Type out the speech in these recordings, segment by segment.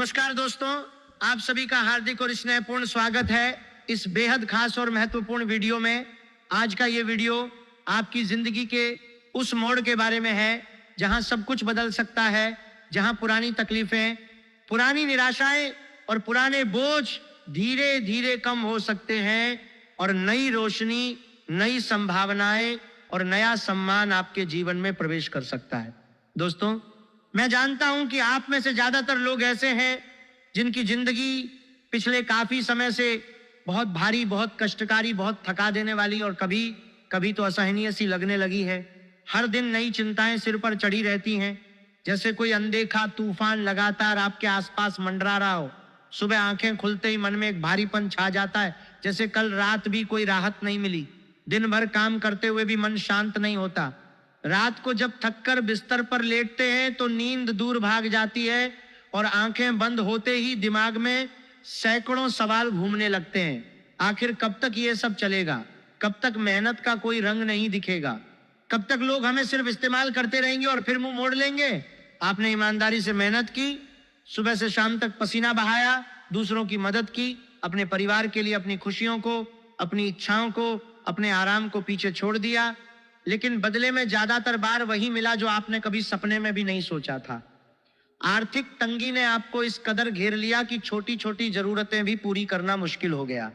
नमस्कार दोस्तों, आप सभी का हार्दिक और स्नेहपूर्ण स्वागत है इस बेहद खास और महत्वपूर्ण वीडियो में। आज का ये वीडियो आपकी जिंदगी के उस मोड़ के बारे में है जहां सब कुछ बदल सकता है, जहां पुरानी तकलीफें, पुरानी निराशाएं और पुराने बोझ धीरे धीरे कम हो सकते हैं और नई रोशनी, नई संभावनाएं और नया सम्मान आपके जीवन में प्रवेश कर सकता है। दोस्तों, मैं जानता हूं कि आप में से ज्यादातर लोग ऐसे हैं जिनकी जिंदगी पिछले काफी समय से बहुत भारी, बहुत कष्टकारी, बहुत थका देने वाली और कभी कभी तो असहनीय सी लगने लगी है। हर दिन नई चिंताएं सिर पर चढ़ी रहती हैं, जैसे कोई अनदेखा तूफान लगातार आपके आसपास मंडरा रहा हो। सुबह आंखें खुलते ही मन में एक भारीपन छा जाता है, जैसे कल रात भी कोई राहत नहीं मिली। दिन भर काम करते हुए भी मन शांत नहीं होता। रात को जब थककर बिस्तर पर लेटते हैं तो नींद दूर भाग जाती है और आंखें बंद होते ही दिमाग में सैकड़ों सवाल घूमने लगते हैं। आखिर कब तक ये सब चलेगा? कब तक मेहनत का कोई रंग नहीं दिखेगा? कब तक लोग हमें सिर्फ इस्तेमाल करते रहेंगे और फिर मुंह मोड़ लेंगे? आपने ईमानदारी से मेहनत की, सुबह से शाम तक पसीना बहाया, दूसरों की मदद की, अपने परिवार के लिए अपनी खुशियों को, अपनी इच्छाओं को, अपने आराम को पीछे छोड़ दिया, लेकिन बदले में ज्यादातर बार वही मिला जो आपने कभी सपने में भी नहीं सोचा था। आर्थिक तंगी ने आपको इस कदर घेर लिया कि छोटी छोटी जरूरतें भी पूरी करना मुश्किल हो गया।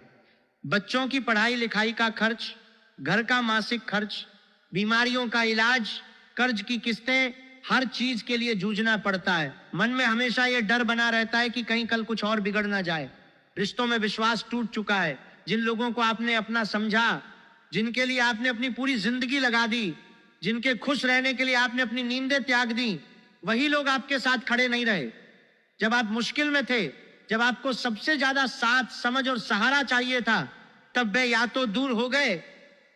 बच्चों की पढ़ाई लिखाई का खर्च, घर का मासिक खर्च, बीमारियों का इलाज, कर्ज की किस्तें, हर चीज के लिए जूझना पड़ता है। मन में हमेशा यह डर बना रहता है कि कहीं कल कुछ और बिगड़ ना जाए। रिश्तों में विश्वास टूट चुका है। जिन लोगों को आपने अपना समझा, जिनके लिए आपने अपनी पूरी जिंदगी लगा दी, जिनके खुश रहने के लिए आपने अपनी नींदें त्याग दी, वही लोग आपके साथ खड़े नहीं रहे। जब आप मुश्किल में थे, जब आपको सबसे ज्यादा साथ, समझ और सहारा चाहिए था, तब वे या तो दूर हो गए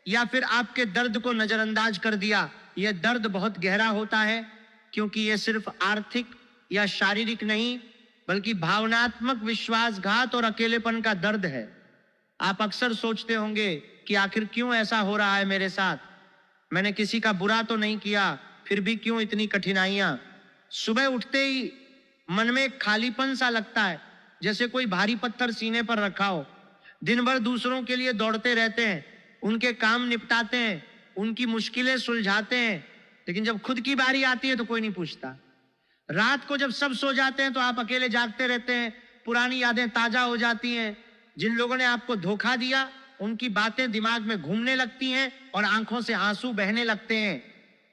या फिर आपके दर्द को नजरअंदाज कर दिया। यह दर्द बहुत गहरा होता है, क्योंकि यह सिर्फ आर्थिक या शारीरिक नहीं, बल्कि भावनात्मक विश्वासघात और अकेलेपन का दर्द है। आप अक्सर सोचते होंगे कि आखिर क्यों ऐसा हो रहा है मेरे साथ? मैंने किसी का बुरा तो नहीं किया, फिर भी क्यों इतनी कठिनाइयां? सुबह उठते ही मन में एक खालीपन सा लगता है, जैसे कोई भारी पत्थर सीने पर रखा हो। दिन भर दूसरों के लिए दौड़ते रहते हैं, उनके काम निपटाते हैं, उनकी मुश्किलें सुलझाते हैं, लेकिन जब खुद की बारी आती है तो कोई नहीं पूछता। रात को जब सब सो जाते हैं तो आप अकेले जागते रहते हैं। पुरानी यादें ताजा हो जाती हैं। जिन लोगों ने आपको धोखा दिया, उनकी बातें दिमाग में घूमने लगती हैं और आंखों से आंसू बहने लगते हैं।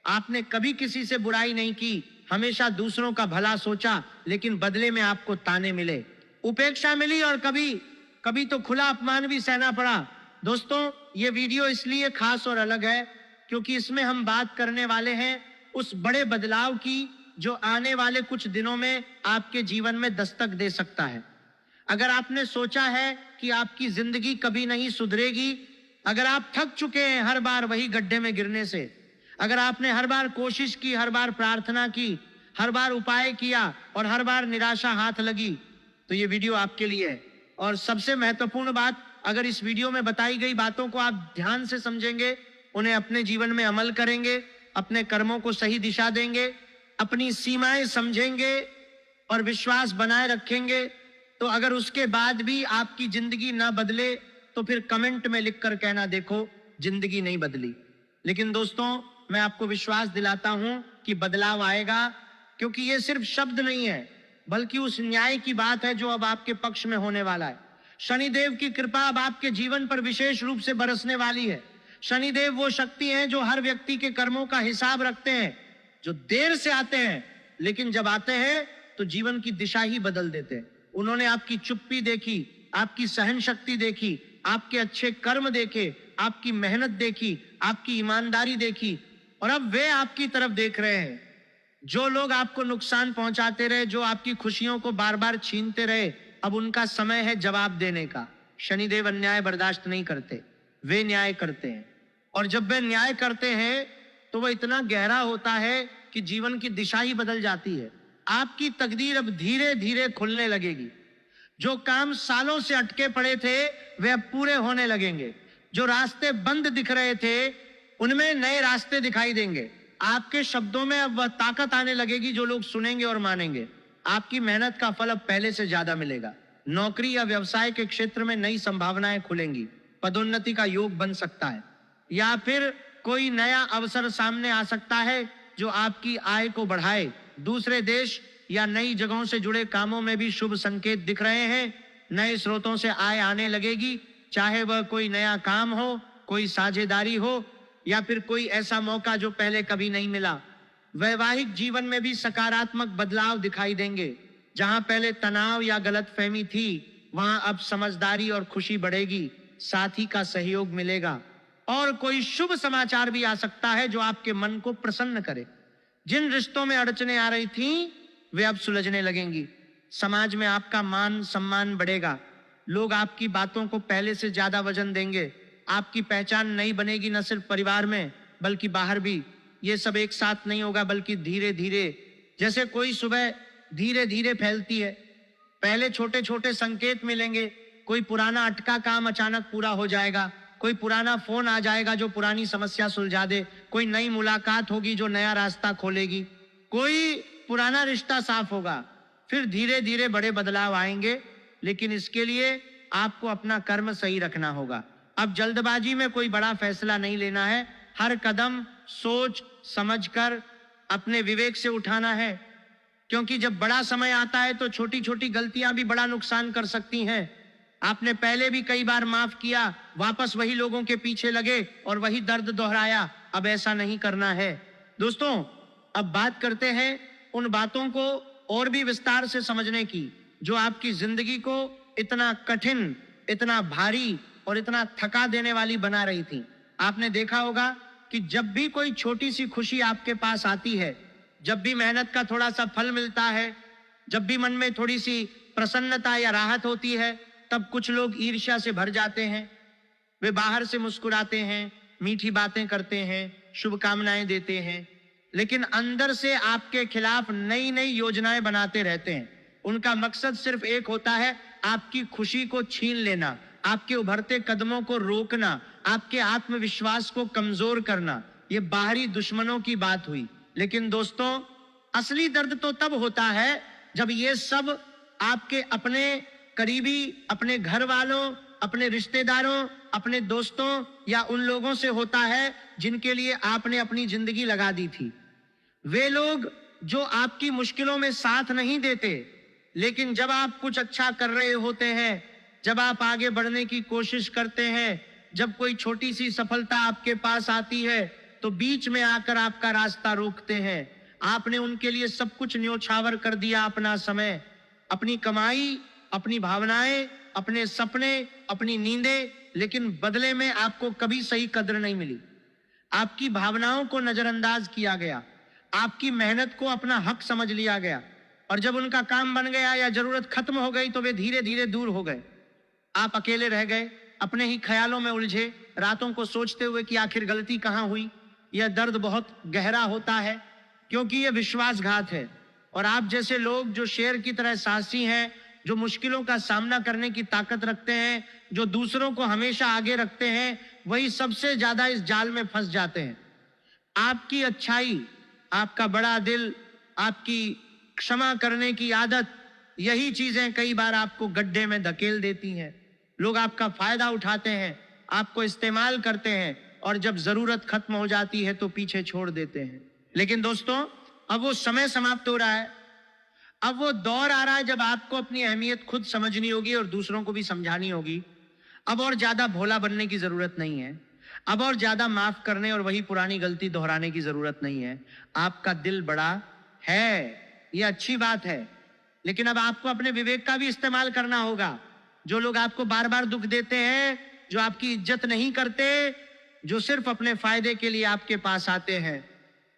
आपने कभी किसी से बुराई नहीं की, हमेशा दूसरों का भला सोचा, लेकिन बदले में आपको ताने मिले, उपेक्षा मिली और कभी कभी तो खुला अपमान भी सहना पड़ा। दोस्तों, ये वीडियो इसलिए खास और अलग है क्योंकि इसमें हम बात करने वाले हैं उस बड़े बदलाव की जो आने वाले कुछ दिनों में आपके जीवन में दस्तक दे सकता है। अगर आपने सोचा है कि आपकी जिंदगी कभी नहीं सुधरेगी, अगर आप थक चुके हैं हर बार वही गड्ढे में गिरने से, अगर आपने हर बार कोशिश की, हर बार प्रार्थना की, हर बार उपाय किया और हर बार निराशा हाथ लगी, तो ये वीडियो आपके लिए है। और सबसे महत्वपूर्ण बात, अगर इस वीडियो में बताई गई बातों को आप ध्यान से समझेंगे, उन्हें अपने जीवन में अमल करेंगे, अपने कर्मों को सही दिशा देंगे, अपनी सीमाएं समझेंगे और विश्वास बनाए रखेंगे, तो अगर उसके बाद भी आपकी जिंदगी ना बदले तो फिर कमेंट में लिखकर कहना, देखो जिंदगी नहीं बदली। लेकिन दोस्तों, मैं आपको विश्वास दिलाता हूं कि बदलाव आएगा, क्योंकि ये सिर्फ शब्द नहीं है, बल्कि उस न्याय की बात है जो अब आपके पक्ष में होने वाला है। शनिदेव की कृपा अब आपके जीवन पर विशेष रूप से बरसने वाली है। शनिदेव वो शक्ति है जो हर व्यक्ति के कर्मों का हिसाब रखते हैं, जो देर से आते हैं, लेकिन जब आते हैं तो जीवन की दिशा ही बदल देते हैं। उन्होंने आपकी चुप्पी देखी, आपकी सहन शक्ति देखी, आपके अच्छे कर्म देखे, आपकी मेहनत देखी, आपकी ईमानदारी देखी, और अब वे आपकी तरफ देख रहे हैं। जो लोग आपको नुकसान पहुंचाते रहे, जो आपकी खुशियों को बार बार छीनते रहे, अब उनका समय है जवाब देने का। शनिदेव अन्याय बर्दाश्त नहीं करते, वे न्याय करते हैं। और जब वे न्याय करते हैं तो वह इतना गहरा होता है कि जीवन की दिशा ही बदल जाती है। आपकी तकदीर अब धीरे धीरे खुलने लगेगी। जो काम सालों से अटके पड़े थे वे अब पूरे होने लगेंगे। जो रास्ते बंद दिख रहे थे उनमें नए रास्ते दिखाई देंगे। आपके शब्दों में अब वह ताकत आने लगेगी जो लोग सुनेंगे और मानेंगे। आपकी मेहनत का फल अब पहले से ज्यादा मिलेगा। नौकरी या व्यवसाय के क्षेत्र में नई संभावनाएं खुलेंगी, पदोन्नति का योग बन सकता है, या फिर कोई नया अवसर सामने आ सकता है जो आपकी आय को बढ़ाए। दूसरे देश या नई जगहों से जुड़े कामों में भी शुभ संकेत दिख रहे हैं। नए स्रोतों से आय आने लगेगी, चाहे वह कोई नया काम हो, कोई साझेदारी हो, या फिर कोई ऐसा मौका जो पहले कभी नहीं मिला। वैवाहिक जीवन में भी सकारात्मक बदलाव दिखाई देंगे। जहां पहले तनाव या गलतफहमी थी, वहां अब समझदारी और खुशी बढ़ेगी, साथी का सहयोग मिलेगा और कोई शुभ समाचार भी आ सकता है जो आपके मन को प्रसन्न करे। जिन रिश्तों में अड़चने आ रही थीं, वे अब सुलझने लगेंगी। समाज में आपका मान सम्मान बढ़ेगा। लोग आपकी बातों को पहले से ज्यादा वजन देंगे। आपकी पहचान नई बनेगी, न सिर्फ परिवार में बल्कि बाहर भी। ये सब एक साथ नहीं होगा, बल्कि धीरे धीरे, जैसे कोई सुबह धीरे धीरे फैलती है। पहले छोटे छोटे संकेत मिलेंगे। कोई पुराना अटका काम अचानक पूरा हो जाएगा, कोई पुराना फोन आ जाएगा जो पुरानी समस्या सुलझा दे, कोई नई मुलाकात होगी जो नया रास्ता खोलेगी, कोई पुराना रिश्ता साफ होगा। फिर धीरे धीरे बड़े बदलाव आएंगे, लेकिन इसके लिए आपको अपना कर्म सही रखना होगा। अब जल्दबाजी में कोई बड़ा फैसला नहीं लेना है। हर कदम सोच समझकर अपने विवेक से उठाना है, क्योंकि जब बड़ा समय आता है तो छोटी छोटी गलतियां भी बड़ा नुकसान कर सकती हैं। आपने पहले भी कई बार माफ किया, वापस वही लोगों के पीछे लगे और वही दर्द दोहराया। अब ऐसा नहीं करना है। दोस्तों, अब बात करते हैं उन बातों को और भी विस्तार से समझने की, जो आपकी जिंदगी को इतना कठिन, इतना भारी और इतना थका देने वाली बना रही थी। आपने देखा होगा कि जब भी कोई छोटी सी खुशी आपके पास आती है, जब भी मेहनत का थोड़ा सा फल मिलता है, जब भी मन में थोड़ी सी प्रसन्नता या राहत होती है, तब कुछ लोग ईर्ष्या से भर जाते हैं। वे बाहर से मुस्कुराते हैं, मीठी बातें करते हैं, शुभकामनाएं देते हैं, लेकिन अंदर से आपके खिलाफ नई नई योजनाएं बनाते रहते हैं। उनका मकसद सिर्फ एक होता है, आपकी खुशी को छीन लेना, आपके उभरते कदमों को रोकना, आपके आत्मविश्वास को कमजोर करना। ये बाहरी दुश्मनों की बात हुई। लेकिन दोस्तों, असली दर्द तो तब होता है जब ये सब आपके अपने करीबी, अपने घर वालों, अपने रिश्तेदारों, अपने दोस्तों या उन लोगों से होता है जिनके लिए आपने अपनी जिंदगी लगा दी थी। वे लोग जो आपकी मुश्किलों में साथ नहीं देते, लेकिन जब आप कुछ अच्छा कर रहे होते हैं, जब आप आगे बढ़ने की कोशिश करते हैं, जब कोई छोटी सी सफलता आपके पास आती है, तो बीच में आकर आपका रास्ता रोकते हैं। आपने उनके लिए सब कुछ न्योछावर कर दिया, अपना समय, अपनी कमाई, अपनी भावनाएं, अपने सपने, अपनी नींदें, लेकिन बदले में आपको कभी सही कद्र नहीं मिली। आपकी भावनाओं को नजरअंदाज किया गया, आपकी मेहनत को अपना हक समझ लिया गया, और जब उनका काम बन गया या जरूरत खत्म हो गई तो वे धीरे धीरे दूर हो गए। आप अकेले रह गए, अपने ही ख्यालों में उलझे, रातों को सोचते हुए कि आखिर गलती कहाँ हुई। यह दर्द बहुत गहरा होता है, क्योंकि यह विश्वासघात है। और आप जैसे लोग जो शेर की तरह साहसी हैं, जो मुश्किलों का सामना करने की ताकत रखते हैं, जो दूसरों को हमेशा आगे रखते हैं, वही सबसे ज्यादा इस जाल में फंस जाते हैं। आपकी अच्छाई, आपका बड़ा दिल, आपकी क्षमा करने की आदत, यही चीजें कई बार आपको गड्ढे में धकेल देती हैं। लोग आपका फायदा उठाते हैं, आपको इस्तेमाल करते हैं, और जब जरूरत खत्म हो जाती है तो पीछे छोड़ देते हैं। लेकिन दोस्तों, अब वो समय समाप्त हो रहा है। अब वो दौर आ रहा है जब आपको अपनी अहमियत खुद समझनी होगी और दूसरों को भी समझानी होगी। अब और ज्यादा भोला बनने की जरूरत नहीं है। अब और ज्यादा माफ करने और वही पुरानी गलती दोहराने की जरूरत नहीं है। आपका दिल बड़ा है, ये अच्छी बात है, लेकिन अब आपको अपने विवेक का भी इस्तेमाल करना होगा। जो लोग आपको बार बार दुख देते हैं, जो आपकी इज्जत नहीं करते, जो सिर्फ अपने फायदे के लिए आपके पास आते हैं,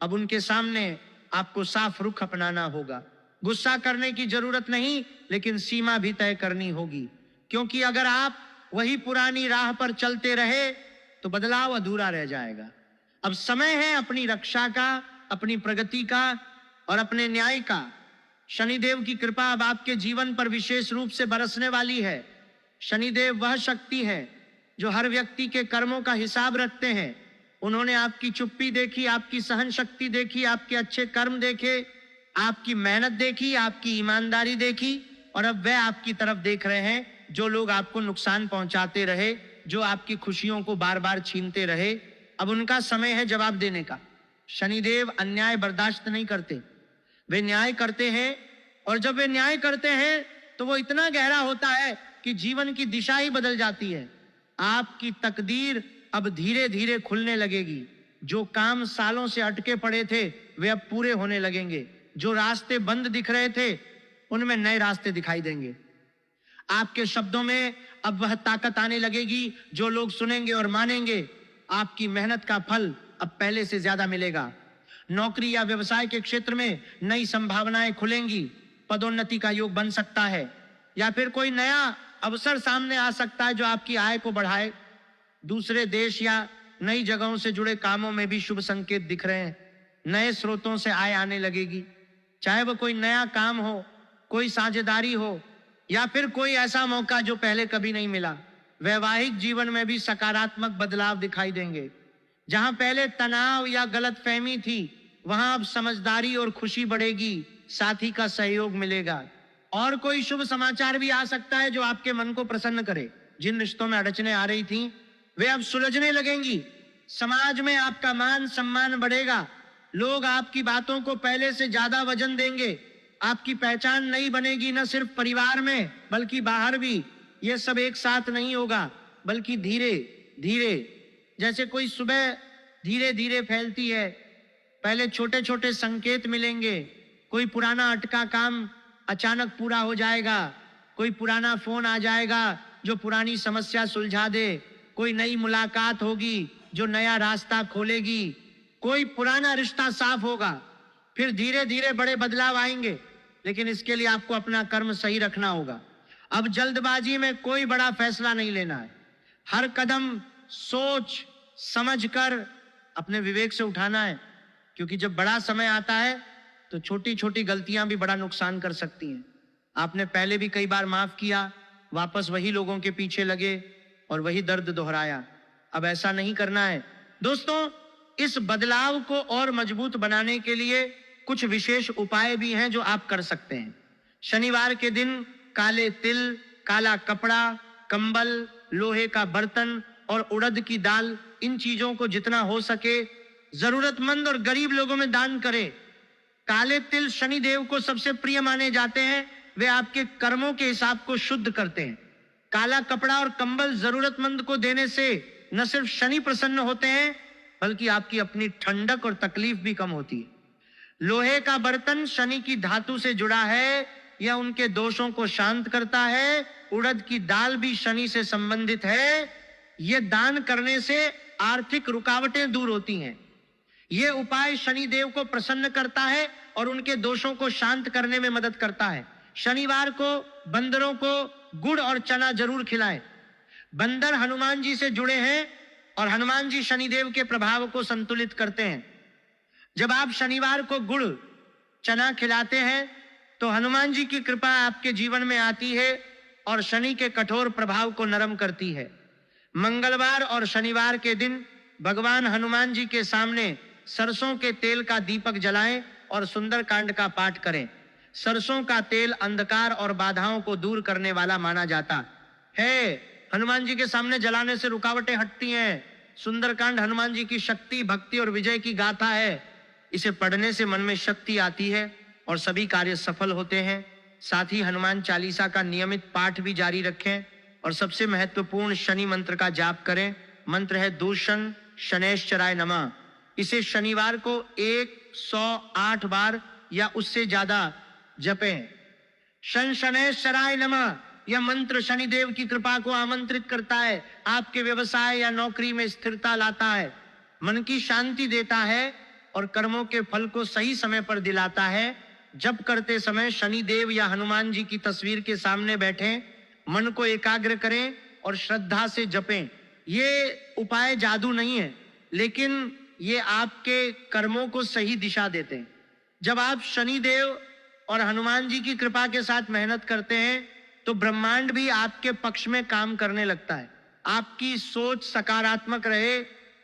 अब उनके सामने आपको साफ रुख अपनाना होगा। गुस्सा करने की जरूरत नहीं, लेकिन सीमा भी तय करनी होगी, क्योंकि अगर आप वही पुरानी राह पर चलते रहे तो बदलाव अधूरा रह जाएगा। अब समय है अपनी रक्षा का, अपनी प्रगति का और अपने न्याय का। शनिदेव की कृपा अब आपके जीवन पर विशेष रूप से बरसने वाली है। शनिदेव वह शक्ति है जो हर व्यक्ति के कर्मों का हिसाब रखते हैं। उन्होंने आपकी चुप्पी देखी, आपकी सहन शक्ति देखी, आपके अच्छे कर्म देखे, आपकी मेहनत देखी, आपकी ईमानदारी देखी, और अब वह आपकी तरफ देख रहे हैं जो लोग आपको नुकसान पहुंचाते रहे, जो आपकी खुशियों को बार बार छीनते रहे। अब उनका समय है जवाब देने का। शनिदेव अन्याय बर्दाश्त नहीं करते, वे न्याय करते हैं, और जब वे न्याय करते हैं तो वो इतना गहरा होता है कि जीवन की दिशा ही बदल जाती है। आपकी तकदीर अब धीरे धीरे खुलने लगेगी। जो काम सालों से अटके पड़े थे वे अब पूरे होने लगेंगे। जो रास्ते बंद दिख रहे थे उनमें नए रास्ते दिखाई देंगे। आपके शब्दों में अब वह ताकत आने लगेगी जो लोग सुनेंगे और मानेंगे। आपकी मेहनत का फल अब पहले से ज्यादा मिलेगा। नौकरी या व्यवसाय के क्षेत्र में नई संभावनाएं खुलेंगी। पदोन्नति का योग बन सकता है, या फिर कोई नया अवसर सामने आ सकता है जो आपकी आय को बढ़ाए। दूसरे देश या नई जगहों से जुड़े कामों में भी शुभ संकेत दिख रहे हैं। नए स्रोतों से आय आने लगेगी, चाहे वो कोई नया काम हो, कोई साझेदारी हो, या फिर कोई ऐसा मौका जो पहले कभी नहीं मिला। वैवाहिक जीवन में भी सकारात्मक बदलाव दिखाई देंगे। जहां पहले तनाव या गलतफहमी थी वहां अब समझदारी और खुशी बढ़ेगी, साथी का सहयोग मिलेगा। और कोई शुभ समाचार भी आ सकता है जो आपके मन को प्रसन्न करे। जिन रिश्तों में अड़चने आ रही थी वे अब सुलझने लगेंगी। समाज में आपका मान सम्मान बढ़ेगा। लोग आपकी बातों को पहले से ज्यादा वजन देंगे। आपकी पहचान नई बनेगी, न सिर्फ परिवार में बल्कि बाहर भी। यह सब एक साथ नहीं होगा बल्कि धीरे धीरे, जैसे कोई सुबह धीरे धीरे फैलती है। पहले छोटे छोटे संकेत मिलेंगे। कोई पुराना अटका काम अचानक पूरा हो जाएगा। कोई पुराना फोन आ जाएगा जो पुरानी समस्या सुलझा दे। कोई नई मुलाकात होगी जो नया रास्ता खोलेगी। कोई पुराना रिश्ता साफ होगा। फिर धीरे धीरे बड़े बदलाव आएंगे, लेकिन इसके लिए आपको अपना कर्म सही रखना होगा। अब जल्दबाजी में कोई बड़ा फैसला नहीं लेना है। हर कदम सोच समझकर अपने विवेक से उठाना है, क्योंकि जब बड़ा समय आता है तो छोटी छोटी गलतियां भी बड़ा नुकसान कर सकती हैं। आपने पहले भी कई बार माफ किया, वापस वही लोगों के पीछे लगे और वही दर्द दोहराया। अब ऐसा नहीं करना है। दोस्तों, इस बदलाव को और मजबूत बनाने के लिए कुछ विशेष उपाय भी हैं जो आप कर सकते हैं। शनिवार के दिन काले तिल, काला कपड़ा, कंबल, लोहे का बर्तन और उड़द की दाल, इन चीजों को जितना हो सके जरूरतमंद और गरीब लोगों में दान करें। काले तिल शनिदेव को सबसे प्रिय माने जाते हैं। वे आपके कर्मों के हिसाब को शुद्ध करते हैं। काला कपड़ा और कंबल जरूरतमंद को देने से न सिर्फ शनि प्रसन्न होते हैं बल्कि आपकी अपनी ठंडक और तकलीफ भी कम होती है। लोहे का बर्तन शनि की धातु से जुड़ा है, यह उनके दोषों को शांत करता है। उड़द की दाल भी शनि से संबंधित है। यह दान करने से आर्थिक रुकावटें दूर होती हैं। यह उपाय शनि देव को प्रसन्न करता है और उनके दोषों को शांत करने में मदद करता है। शनिवार को बंदरों को गुड़ और चना जरूर खिलाएं। बंदर हनुमान जी से जुड़े हैं और हनुमान जी शनिदेव के प्रभाव को संतुलित करते हैं। जब आप शनिवार को गुड़ चना खिलाते हैं तो हनुमान जी की कृपा आपके जीवन में आती है और शनि के कठोर प्रभाव को नरम करती है। मंगलवार और शनिवार के दिन भगवान हनुमान जी के सामने सरसों के तेल का दीपक जलाएं और सुंदरकांड का पाठ करें। सरसों का तेल अंधकार और बाधाओं को दूर करने वाला माना जाता है। हनुमान जी के सामने जलाने से रुकावटें हटती हैं। सुंदरकांड हनुमान जी की शक्ति, भक्ति और विजय की गाथा है। इसे पढ़ने से मन में शक्ति आती है और सभी कार्य सफल होते हैं। साथ ही हनुमान चालीसा का नियमित पाठ भी जारी रखें और सबसे महत्वपूर्ण शनि मंत्र का जाप करें। मंत्र है दूषण शनैश्चराय नमः। इसे शनिवार को 108 बार या उससे ज्यादा जपें। शन शनैश्चराय नमः यह मंत्र शनिदेव की कृपा को आमंत्रित करता है, आपके व्यवसाय या नौकरी में स्थिरता लाता है, मन की शांति देता है और कर्मों के फल को सही समय पर दिलाता है। जप करते समय शनिदेव या हनुमान जी की तस्वीर के सामने बैठें, मन को एकाग्र करें और श्रद्धा से जपें। ये उपाय जादू नहीं है, लेकिन ये आपके कर्मों को सही दिशा देते हैं। जब आप शनिदेव और हनुमान जी की कृपा के साथ मेहनत करते हैं तो ब्रह्मांड भी आपके पक्ष में काम करने लगता है। आपकी सोच सकारात्मक रहे,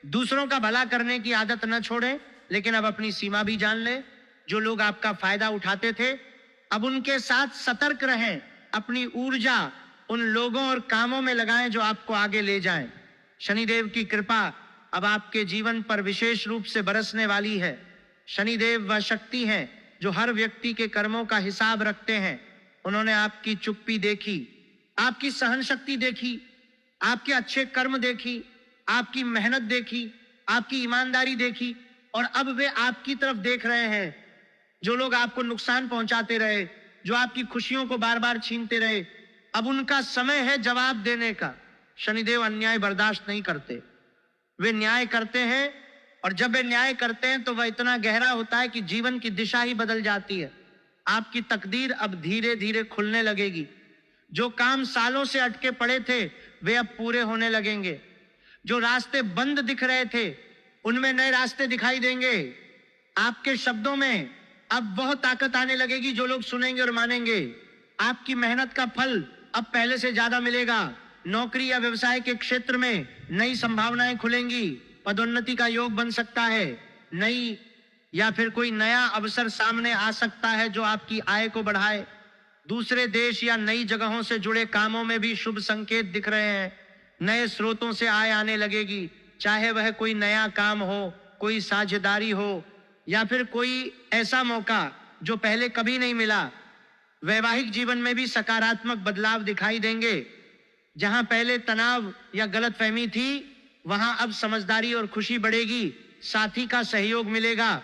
दूसरों का भला करने की आदत न छोड़ें, लेकिन अब अपनी सीमा भी जान लें। जो लोग आपका फायदा उठाते थे, अब उनके साथ सतर्क रहें। अपनी ऊर्जा उन लोगों और कामों में लगाएं जो आपको आगे ले जाएं। शनिदेव की कृपा अब आपके जीवन पर विशेष रूप से बरसने वाली है। शनिदेव वह शक्ति हैं जो हर व्यक्ति के कर्मों का हिसाब रखते हैं। उन्होंने आपकी चुप्पी देखी, आपकी सहन शक्ति देखी, आपके अच्छे कर्म देखी, आपकी मेहनत देखी, आपकी ईमानदारी देखी, और अब वे आपकी तरफ देख रहे हैं। जो लोग आपको नुकसान पहुंचाते रहे, जो आपकी खुशियों को बार बार छीनते रहे, अब उनका समय है जवाब देने का। शनिदेव अन्याय बर्दाश्त नहीं करते, वे न्याय करते हैं, और जब वे न्याय करते हैं तो वह इतना गहरा होता है कि जीवन की दिशा ही बदल जाती है। आपकी तकदीर अब धीरे धीरे खुलने लगेगी। जो काम सालों से अटके पड़े थे वे अब पूरे होने लगेंगे। जो रास्ते बंद दिख रहे थे उनमें नए रास्ते दिखाई देंगे। आपके शब्दों में अब बहुत ताकत आने लगेगी जो लोग सुनेंगे और मानेंगे। आपकी मेहनत का फल अब पहले से ज्यादा मिलेगा। नौकरी या व्यवसाय के क्षेत्र में नई संभावनाएं खुलेंगी। पदोन्नति का योग बन सकता है। नई या फिर कोई नया अवसर सामने आ सकता है जो आपकी आय को बढ़ाए। दूसरे देश या नई जगहों से जुड़े कामों में भी शुभ संकेत दिख रहे हैं। नए स्रोतों से आय आने लगेगी, चाहे वह कोई नया काम हो, कोई साझेदारी हो, या फिर कोई ऐसा मौका जो पहले कभी नहीं मिला। वैवाहिक जीवन में भी सकारात्मक बदलाव दिखाई देंगे। जहां पहले तनाव या गलतफहमी थी, वहां अब समझदारी और खुशी बढ़ेगी। साथी का सहयोग मिलेगा,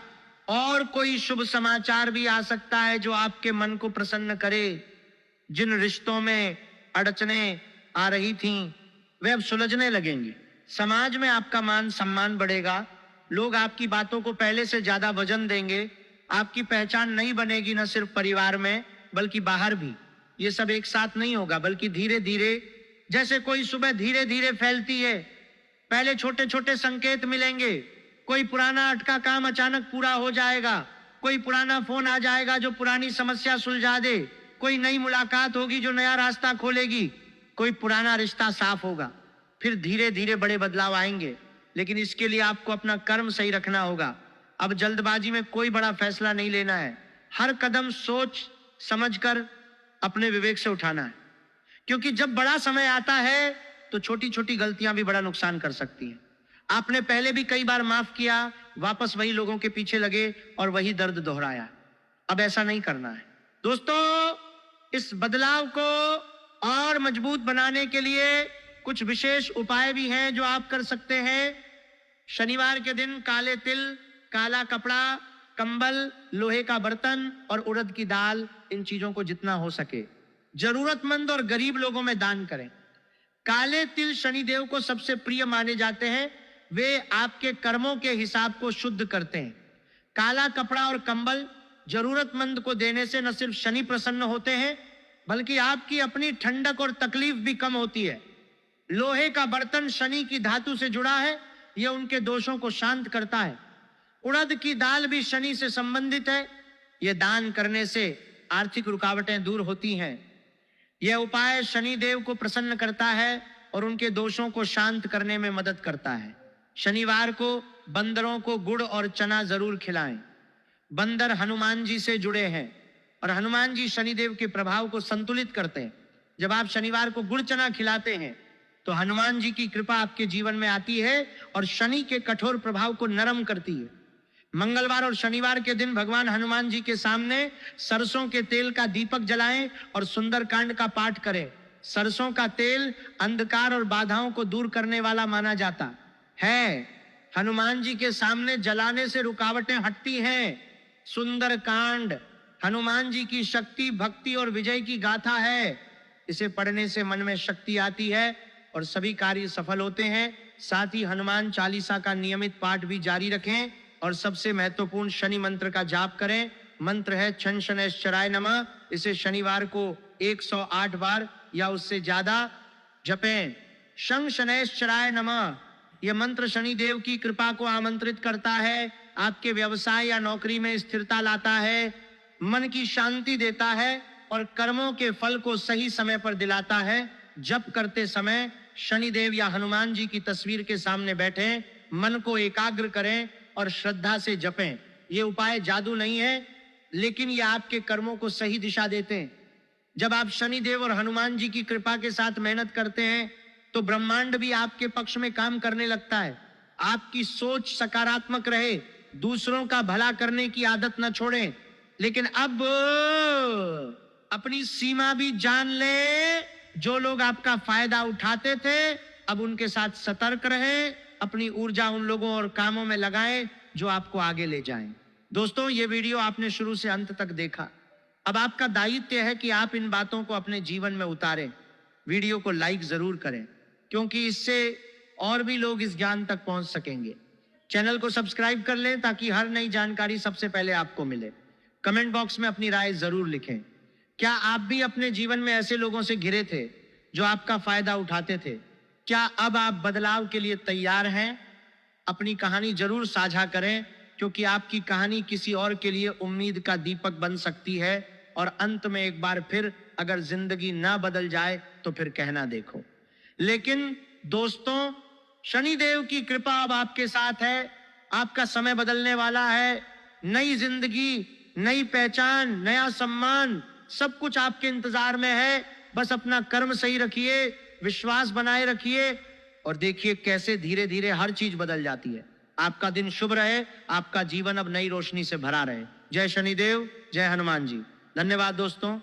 और कोई शुभ समाचार भी आ सकता है जो आपके मन को प्रसन्न करे। जिन रिश्तों में अड़चने आ रही थीं, वे अब सुलझने लगेंगे। समाज में आपका मान सम्मान बढ़ेगा। लोग आपकी बातों को पहले से ज्यादा वजन देंगे। आपकी पहचान नहीं बनेगी, न सिर्फ परिवार में बल्कि बाहर भी। ये सब एक साथ नहीं होगा, बल्कि धीरे धीरे, जैसे कोई सुबह धीरे धीरे फैलती है। पहले छोटे छोटे संकेत मिलेंगे। कोई पुराना अटका काम अचानक पूरा हो जाएगा। कोई पुराना फोन आ जाएगा जो पुरानी समस्या सुलझा दे। कोई नई मुलाकात होगी जो नया रास्ता खोलेगी। कोई पुराना रिश्ता साफ होगा। फिर धीरे धीरे बड़े बदलाव आएंगे, लेकिन इसके लिए आपको अपना कर्म सही रखना होगा। अब जल्दबाजी में कोई बड़ा फैसला नहीं लेना है। हर कदम सोच समझकर अपने विवेक से उठाना है, क्योंकि जब बड़ा समय आता है तो छोटी छोटी गलतियां भी बड़ा नुकसान कर सकती हैं। आपने पहले भी कई बार माफ किया, वापस वही लोगों के पीछे लगे और वही दर्द दोहराया। अब ऐसा नहीं करना है। दोस्तों, इस बदलाव को और मजबूत बनाने के लिए कुछ विशेष उपाय भी हैं जो आप कर सकते हैं। शनिवार के दिन काले तिल, काला कपड़ा, कंबल, लोहे का बर्तन और उड़द की दाल, इन चीजों को जितना हो सके जरूरतमंद और गरीब लोगों में दान करें। काले तिल शनिदेव को सबसे प्रिय माने जाते हैं। वे आपके कर्मों के हिसाब को शुद्ध करते हैं। काला कपड़ा और कंबल जरूरतमंद को देने से न सिर्फ शनि प्रसन्न होते हैं, बल्कि आपकी अपनी ठंडक और तकलीफ भी कम होती है। लोहे का बर्तन शनि की धातु से जुड़ा है, यह उनके दोषों को शांत करता है। उड़द की दाल भी शनि से संबंधित है। यह दान करने से आर्थिक रुकावटें दूर होती हैं। यह उपाय शनि देव को प्रसन्न करता है और उनके दोषों को शांत करने में मदद करता है। शनिवार को बंदरों को गुड़ और चना जरूर खिलाएं। बंदर हनुमान जी से जुड़े हैं और हनुमान जी शनिदेव के प्रभाव को संतुलित करते हैं। जब आप शनिवार को गुड़ चना खिलाते हैं तो हनुमान जी की कृपा आपके जीवन में आती है और शनि के कठोर प्रभाव को नरम करती है। मंगलवार और शनिवार के दिन भगवान हनुमान जी के सामने सरसों के तेल का दीपक जलाएं और सुंदरकांड का पाठ करें। सरसों का तेल अंधकार और बाधाओं को दूर करने वाला माना जाता है। हनुमान जी के सामने जलाने से रुकावटें हटती हैं। सुंदरकांड हनुमान जी की शक्ति, भक्ति और विजय की गाथा है। इसे पढ़ने से मन में शक्ति आती है और सभी कार्य सफल होते हैं। साथ ही हनुमान चालीसा का नियमित पाठ भी जारी रखें और सबसे महत्वपूर्ण शनि मंत्र का जाप करें। मंत्र है छं शनैश्चराय नमः। इसे शनिवार को 108 बार या उससे ज्यादा जपें। शं शनैश्चराय नमः यह मंत्र शनि देव की कृपा को आमंत्रित करता है, आपके व्यवसाय या नौकरी में स्थिरता लाता है, मन की शांति देता है और कर्मों के फल को सही समय पर दिलाता है। जप करते समय शनिदेव या हनुमान जी की तस्वीर के सामने बैठें, मन को एकाग्र करें और श्रद्धा से जपें। ये उपाय जादू नहीं है, लेकिन ये आपके कर्मों को सही दिशा देते हैं। जब आप शनिदेव और हनुमान जी की कृपा के साथ मेहनत करते हैं तो ब्रह्मांड भी आपके पक्ष में काम करने लगता है। आपकी सोच सकारात्मक रहे, दूसरों का भला करने की आदत न छोड़ें। लेकिन अब अपनी सीमा भी जान ले। जो लोग आपका फायदा उठाते थे, अब उनके साथ सतर्क रहें। अपनी ऊर्जा उन लोगों और कामों में लगाएं जो आपको आगे ले जाएं। दोस्तों, ये वीडियो आपने शुरू से अंत तक देखा। अब आपका दायित्व है कि आप इन बातों को अपने जीवन में उतारें। वीडियो को लाइक जरूर करें, क्योंकि इससे और भी लोग इस ज्ञान तक पहुंच सकेंगे। चैनल को सब्सक्राइब कर लें ताकि हर नई जानकारी सबसे पहले आपको मिले। कमेंट बॉक्स में अपनी राय जरूर लिखें। क्या आप भी अपने जीवन में ऐसे लोगों से घिरे थे जो आपका फायदा उठाते थे? क्या अब आप बदलाव के लिए तैयार हैं? अपनी कहानी जरूर साझा करें, क्योंकि आपकी कहानी किसी और के लिए उम्मीद का दीपक बन सकती है। और अंत में एक बार फिर अगर जिंदगी ना बदल जाए तो फिर कहना देखो। लेकिन दोस्तों, शनिदेव की कृपा अब आपके साथ है। आपका समय बदलने वाला है। नई जिंदगी, नई पहचान, नया सम्मान, सब कुछ आपके इंतजार में है। बस अपना कर्म सही रखिए, विश्वास बनाए रखिए और देखिए कैसे धीरे धीरे हर चीज बदल जाती है। आपका दिन शुभ रहे, आपका जीवन अब नई रोशनी से भरा रहे। जय शनिदेव, जय हनुमान जी। धन्यवाद दोस्तों।